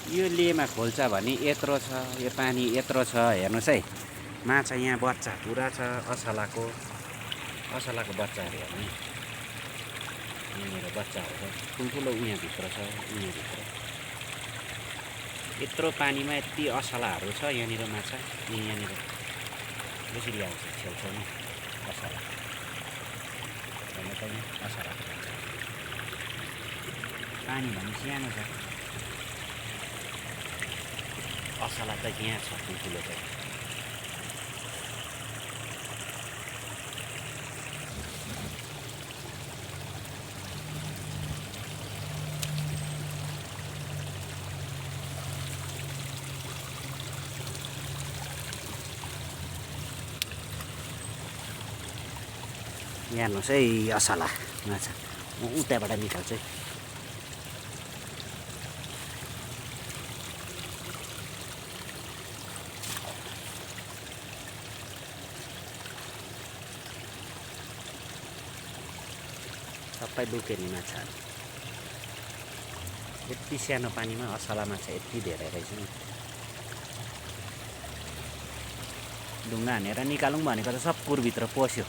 यो लेमा खोल्छ भने यत्रो छ, यो पानी यत्रो छ। हेर्नुहोस् है, माछा यहाँ बच्चा पुरा छ। असलाको बच्चाहरू हेर्नु, यहाँनिर बच्चाहरू छ, ठुल्ठुलो यहाँभित्र छ। यहाँभित्र यत्रो पानीमा यति असलाहरू छ। यहाँनिर माछा यहाँनिर यसरी आउँछ छेउछाउमा असला। हेर्नु त यहाँ असलाको बच्चा, पानी भने सानो छ। असला त यहाँ छ ठुल्ठुलो चाहिँ। हेर्नुहोस् है असला माछा, म उताबाट निकाल्छु है। सबै लुक्यो नि माछाहरू। यति सानो पानीमा असला माछा यति धेरै रहेछ नि। ढुङ्गा हानेर निकालौँ भनेको त सब पुरभित्र पस्यो।